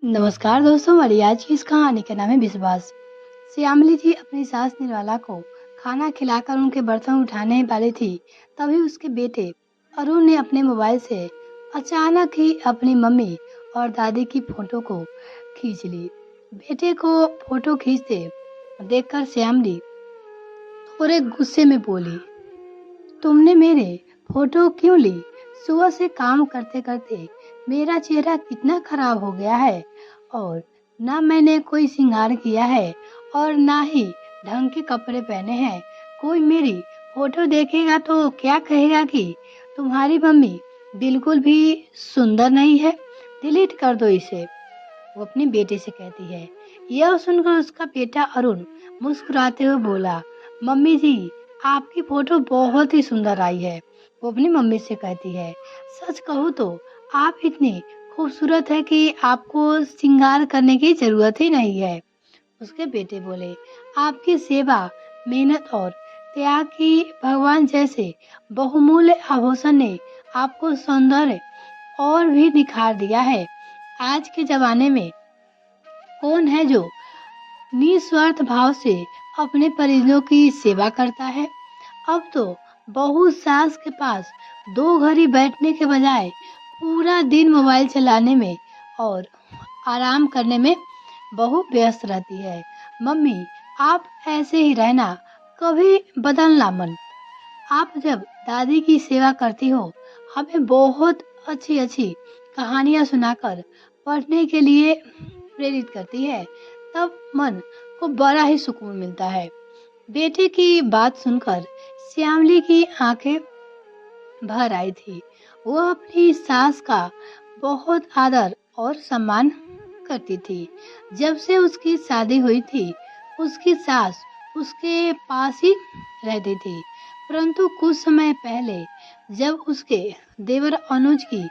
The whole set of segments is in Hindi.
नमस्कार दोस्तों, हमारी आज की इस कहानी का नाम है विश्वास। श्यामली जी अपनी सास निर्मला को खाना खिलाकर उनके बर्तन उठाने वाली थी। तभी उसके बेटे अरुण ने अपने मोबाइल से अचानक ही अपनी मम्मी और दादी की फोटो को खींच ली। बेटे को फोटो खींचते देखकर श्यामली थोड़े गुस्से में बोली, तुमने मेरे फोटो क्यों ली? सुबह से काम करते करते मेरा चेहरा कितना खराब हो गया है और ना मैंने कोई श्रृंगार किया है और ना ही ढंग के कपड़े पहने हैं। कोई मेरी फोटो देखेगा तो क्या कहेगा कि तुम्हारी मम्मी बिल्कुल भी सुंदर नहीं है, डिलीट कर दो इसे। वो अपने बेटे से कहती है। यह सुनकर उसका बेटा अरुण मुस्कुराते हुए बोला, मम्मी जी आपकी फोटो बहुत ही सुंदर आई है। वो अपनी मम्मी से कहती है, सच कहूँ तो आप इतनी खूबसूरत है कि आपको श्रृंगार करने की जरूरत ही नहीं है। उसके बेटे बोले, आपकी सेवा, मेहनत और त्याग की भगवान जैसे बहुमूल्य आभूषण ने आपको सौंदर्य और भी निखार दिया है। आज के जमाने में कौन है जो निस्वार्थ भाव से अपने परिजनों की सेवा करता है? अब तो बहू सास के पास दो घड़ी बैठने के बजाय पूरा दिन मोबाइल चलाने में और आराम करने में बहू व्यस्त रहती है। मम्मी आप ऐसे ही रहना, कभी बदलना मन। आप जब दादी की सेवा करती हो, हमें बहुत अच्छी अच्छी कहानियां सुनाकर पढ़ने के लिए प्रेरित करती है, तब मन को बड़ा ही सुकून मिलता है। बेटे की बात सुनकर श्यामली की आंखें भर आई थी। वो अपनी सास का बहुत आदर और सम्मान करती थी। जब से उसकी शादी हुई थी, उसकी सास उसके पास ही रहती थी। परंतु कुछ समय पहले जब उसके देवर अनुज की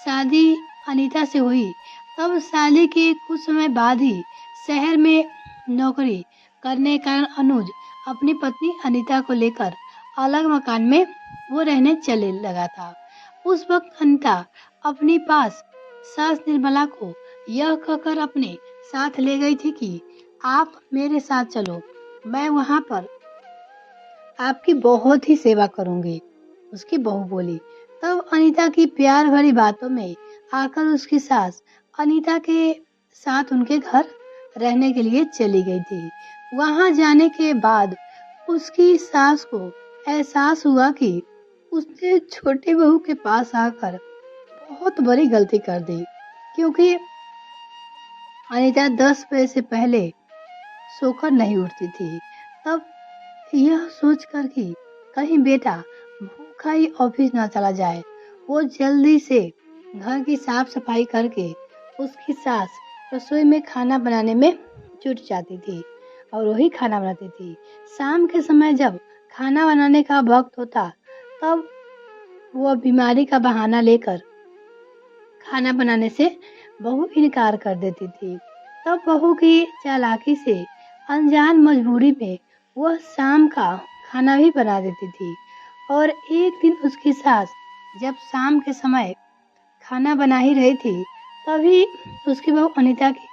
शादी अनीता से हुई, तब शादी के कुछ समय बाद ही शहर में नौकरी करने के कारण अनुज अपनी पत्नी अनीता को लेकर अलग मकान में वो रहने चले लगा था। उस वक्त अनीता अपनी पास सास निर्मला को यह कहकर अपने साथ ले गई थी कि आप मेरे साथ चलो, मैं वहां पर आपकी बहुत ही सेवा करूंगी। उसकी बहू बोली। तब अनीता की प्यार भरी बातों में आकर उसकी सास अनीता के साथ उनके घर रहने के लिए चली गई थी। वहां जाने के बाद उसकी सास को एहसास हुआ कि उसने छोटी बहू के पास आकर बहुत बड़ी गलती कर दी, क्योंकि अनीता 10 बजे से पहले सोकर नहीं उठती थी। तब यह सोचकर कि कहीं बेटा भूखा ही ऑफिस ना चला जाए, वो जल्दी से घर की साफ सफाई करके उसकी सास रसोई में खाना बनाने में जुट जाती थी और वही खाना बनाती थी। शाम के समय जब खाना बनाने का वक्त होता, तब वह बीमारी का बहाना लेकर खाना बनाने से बहू इनकार कर देती थी। तब बहू की चालाकी से अनजान मजबूरी में वह शाम का खाना भी बना देती थी। और एक दिन उसकी सास जब शाम के समय खाना बना ही रही थी, तभी उसकी बहू अनीता की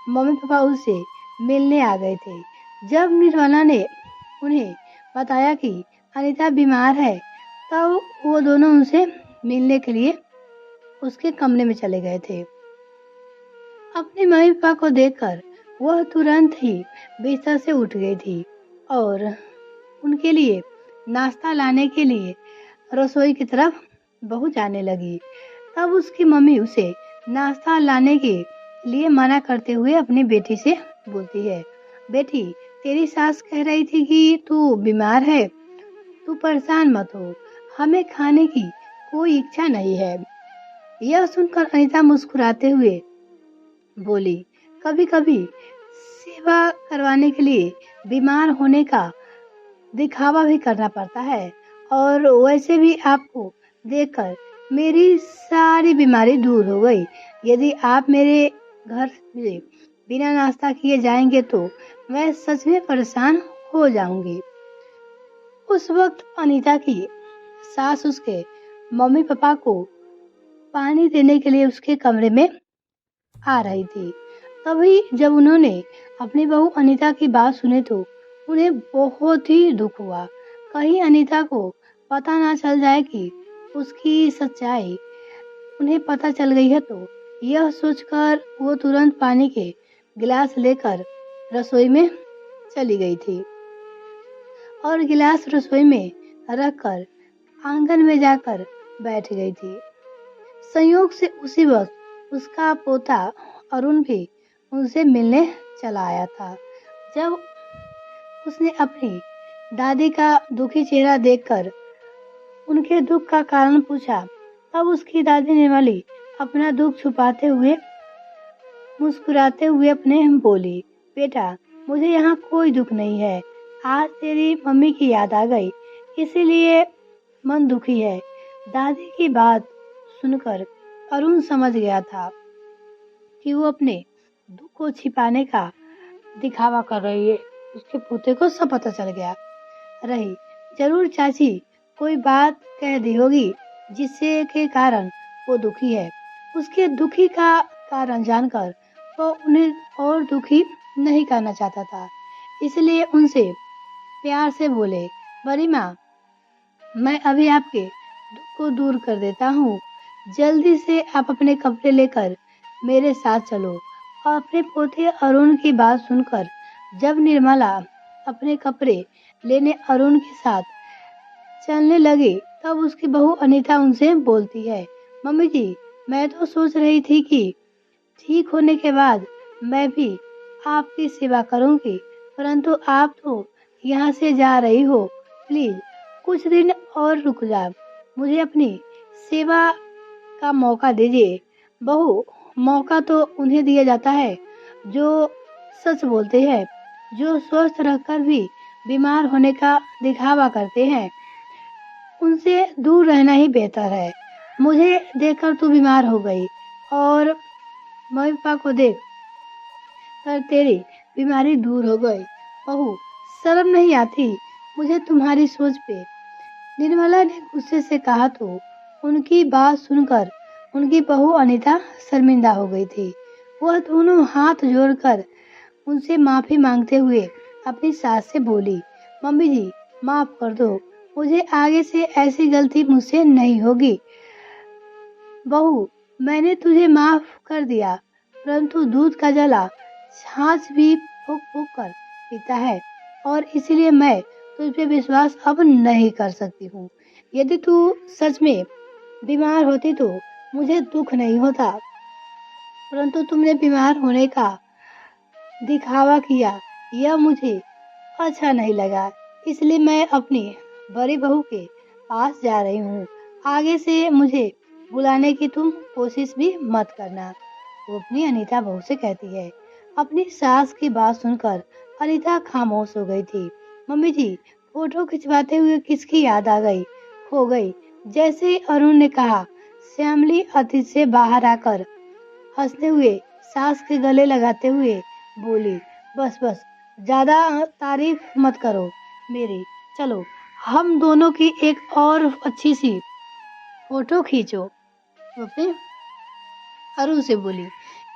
मम्मी पापा उससे मिलने आ गए थे। जब निर्मला ने उन्हें बताया कि अनीता बीमार है, तब वो दोनों उनसे मिलने के लिए उसके कमरे में चले गए थे। अपने मम्मी पापा को देखकर वह तुरंत ही बिस्तर से उठ गई थी और उनके लिए नाश्ता लाने के लिए रसोई की तरफ बहू जाने लगी। तब उसकी मम्मी उसे नाश्ता लाने के लिए मना करते हुए अपनी बेटी से बोलती है, बेटी तेरी सास कह रही थी कि तू बीमार है, तू परेशान मत हो, हमें खाने की कोई इच्छा नहीं है। यह सुनकर अनीता मुस्कुराते हुए बोली, कभी कभी सेवा करवाने के लिए बीमार होने का दिखावा भी करना पड़ता है, और वैसे भी आपको देखकर मेरी सारी बीमारी दूर हो गई। यदि आप मेरे घर से बिना नाश्ता किए जाएंगे तो मैं सच में परेशान हो जाऊंगी। उस वक्त अनीता की सास उसके मम्मी पापा को पानी देने के लिए उसके कमरे में आ रही थी। तभी जब उन्होंने अपनी बहू अनीता की बात सुनी तो उन्हें बहुत ही दुख हुआ। कहीं अनीता को पता ना चल जाए कि उसकी सच्चाई उन्हें पता चल गई है, तो यह सोचकर वो तुरंत पानी के गिलास लेकर रसोई में चली गई थी और गिलास रसोई में रखकर आंगन में जाकर बैठ गई थी। संयोग से उसी वक्त उसका पोता अरुण भी उनसे मिलने चला आया था। जब उसने अपनी दादी का दुखी चेहरा देखकर उनके दुख का कारण पूछा, तब उसकी दादी निर्मली अपना दुख छुपाते हुए मुस्कुराते हुए अपने बोली, बेटा मुझे यहाँ कोई दुख नहीं है। आज तेरी मम्मी की याद आ गई, इसीलिए मन दुखी है। दादी की बात सुनकर अरुण समझ गया था कि वो अपने दुख को छिपाने का दिखावा कर रही है। उसके पोते को सब पता चल गया। रही जरूर चाची कोई बात कह दी होगी जिससे के कारण वो दुखी है। उसके दुखी का कारण जानकर वो उन्हें और दुखी नहीं करना चाहता था, इसलिए उनसे प्यार से बोले, बड़ी माँ मैं अभी आपके दुख को दूर कर देता हूँ। जल्दी से आप अपने कपड़े लेकर मेरे साथ चलो। और अपने पोते अरुण की बात सुनकर जब निर्मला अपने कपड़े लेने अरुण के साथ चलने लगी, तब उसकी बहू अनीता उनसे बोलती है, मम्मी जी मैं तो सोच रही थी कि ठीक होने के बाद मैं भी आपकी सेवा करूंगी, परंतु आप तो यहाँ से जा रही हो। प्लीज कुछ दिन और रुक जाओ, मुझे अपनी सेवा का मौका दीजिए। बहू मौका तो उन्हें दिया जाता है जो सच बोलते हैं, जो स्वस्थ रहकर भी बीमार होने का दिखावा करते हैं। उनसे दूर रहना ही बेहतर है। मुझे देखकर तू बीमार हो गई और मम्मी पापा को देख कर तेरी बीमारी दूर हो गई। बहू शर्म नहीं आती मुझे तुम्हारी सोच पे। निर्मला ने गुस्से से कहा तो उनकी बात सुनकर उनकी बहू अनीता शर्मिंदा हो गई थी। वह दोनों हाथ जोड़कर उनसे माफी मांगते हुए अपनी सास से बोली, मम्मी जी माफ कर दो, मुझे आगे से ऐसी गलती मुझसे नहीं होगी। बहू मैंने तुझे माफ कर दिया, परंतु दूध का जला छाछ भी फूक फूक कर पीता है और इसीलिए मैं तुझ पे विश्वास अब नहीं कर सकती हूँ। यदि तू सच में बीमार होती तो मुझे दुख नहीं होता, परंतु तुमने बीमार होने का दिखावा किया, यह मुझे अच्छा नहीं लगा, इसलिए मैं अपनी बड़ी बहू के पास जा रही हूँ। आगे से मुझे बुलाने की तुम कोशिश भी मत करना। वो अपनी अनीता बहू से कहती है। अपनी सास की बात सुनकर अनीता खामोश हो गई थी। मम्मी जी फोटो खिंचवाते हुए किसकी याद आ गई, हो गई। जैसे ही अरुण ने कहा, श्यामली अतीत से बाहर आकर हंसते हुए सास के गले लगाते हुए बोली, बस बस ज्यादा तारीफ मत करो मेरी, चलो हम दोनों की एक और अच्छी सी फोटो खींचो। वो अपने अरुण से बोली,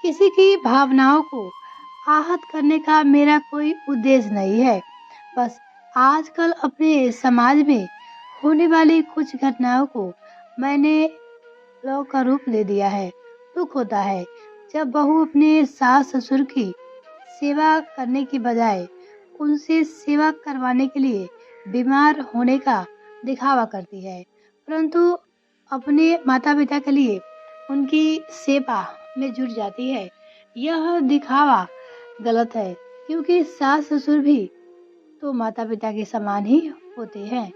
किसी की भावनाओं को आहत करने का मेरा कोई उद्देश्य नहीं है, बस आजकल अपने समाज में होने वाली कुछ घटनाओं को मैंने लौ का रूप ले दिया है। दुख होता है जब बहू अपने सास ससुर की सेवा करने की बजाय उनसे सेवा करवाने के लिए बीमार होने का दिखावा करती है, परंतु अपने माता पिता के लिए उनकी सेवा में जुट जाती है। यह दिखावा गलत है, क्योंकि सास ससुर भी तो माता पिता के समान ही होते हैं,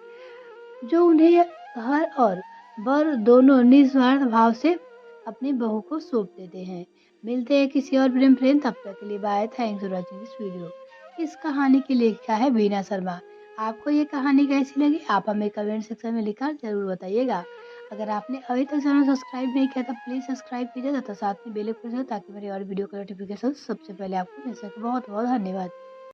जो उन्हें घर और बर दोनों निस्वार्थ भाव से अपनी बहू को सौंप देते हैं। मिलते हैं किसी और प्रेम फ्रेंड, तब तक के लिए bye. Thanks for watching this video. इस कहानी की लेखिका है बीना शर्मा। आपको ये कहानी कैसी लगी आप हमें कमेंट सेक्शन में लिखकर जरूर बताइएगा। अगर आपने अभी तक चैनल सब्सक्राइब नहीं किया तो प्लीज़ सब्सक्राइब कीजिए तथा साथ में बेल आइकन ताकि मेरी और वीडियो का नोटिफिकेशन सबसे पहले आपको मिल सके। बहुत बहुत धन्यवाद।